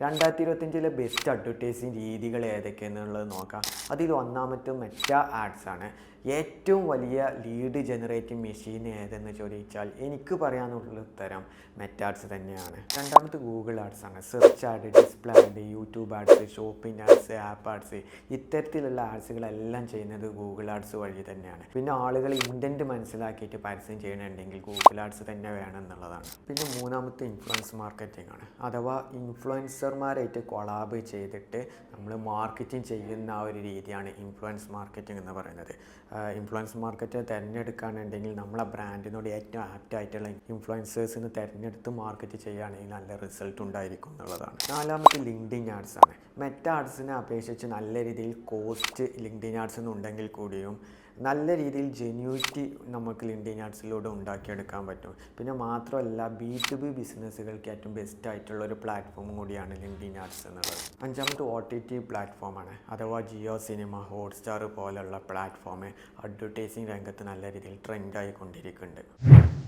2025 best advertising രീതികൾ ഏതൊക്കെയെന്നുള്ളത് നോക്കാം. അതിൽ ഒന്നാമത്തെ മെറ്റാ ആഡ്സ് ആണ്. ഏറ്റവും വലിയ ലീഡ് ജനറേറ്റിംഗ് മെഷീൻ ഏതെന്ന് ചോദിച്ചാൽ എനിക്ക് പറയാനുള്ള ഉത്തരം മെറ്റാ ആഡ്സ് തന്നെയാണ്. രണ്ടാമത്തെ ഗൂഗിൾ ആഡ്സ് ആണ്. Search ad, display ad, YouTube ads, shopping ads, app ads, ഇത്തരത്തിലുള്ള ആഡ്സുകളെല്ലാം ചെയ്യുന്നത് ഗൂഗിൾ ആഡ്സ് വഴി തന്നെയാണ്. പിന്നെ ആളുകൾ ഇൻറ്റൻറ്റ് മനസ്സിലാക്കിയിട്ട് പരസ്യം ചെയ്യണമെങ്കിൽ ഗൂഗിൾ ആഡ്സ് തന്നെ വേണം എന്നുള്ളതാണ്. പിന്നെ മൂന്നാമത്തെ ഇൻഫ്ലുവൻസ് മാർക്കറ്റിംഗ് ആണ്. അഥവാ ഇൻഫ്ലുവൻസർമാരായിട്ട് കൊളാബ് ചെയ്തിട്ട് നമ്മൾ മാർക്കറ്റിംഗ് ചെയ്യുന്ന ആ ഒരു രീതിയാണ് ഇൻഫ്ലുവൻസ് മാർക്കറ്റിംഗ് എന്ന് പറയുന്നത്. ഇൻഫ്ലുവൻസ് മാർക്കറ്റ് തിരഞ്ഞെടുക്കുകയാണെന്നുണ്ടെങ്കിൽ നമ്മളെ ബ്രാൻഡിനോട് ഏറ്റവും ആപ്റ്റായിട്ടുള്ള ഇൻഫ്ലുവൻസേഴ്സിന് തിരഞ്ഞെടുത്ത് മാർക്കറ്റ് ചെയ്യുകയാണെങ്കിൽ നല്ല റിസൾട്ട് ഉണ്ടായിരിക്കും എന്നുള്ളതാണ്. നാലാമത്തെ ലിങ്ക്ഡിൻ ആഡ്സ് ആണ്. മെറ്റാ ആഡ്സിനെ അപേക്ഷിച്ച് നല്ല രീതിയിൽ കോസ്റ്റ് ലിങ്ക്ഡിൻ ആഡ്സിന് ഉണ്ടെങ്കിൽ കൂടിയും നല്ല രീതിയിൽ ജെന്യൂറ്റി നമുക്ക് ലിങ്ക്ഡിൻ ആഡ്സിലൂടെ ഉണ്ടാക്കിയെടുക്കാൻ പറ്റും. പിന്നെ മാത്രമല്ല B2B ബിസിനസ്സുകൾക്ക് ഏറ്റവും ബെസ്റ്റ് ആയിട്ടുള്ള ഒരു പ്ലാറ്റ്ഫോം കൂടിയാണ് ലിങ്ക്ഡിൻ ആഡ്സ് എന്നുള്ളത്. അഞ്ചാമത്തെ OTT പ്ലാറ്റ്ഫോമാണ്. അഥവാ ജിയോ സിനിമ, ഹോട്ട്സ്റ്റാർ പോലുള്ള പ്ലാറ്റ്ഫോം അഡ്വർടൈസിങ് രംഗത്ത് നല്ല രീതിയിൽ ട്രെൻഡായിക്കൊണ്ടിരിക്കുന്നുണ്ട്.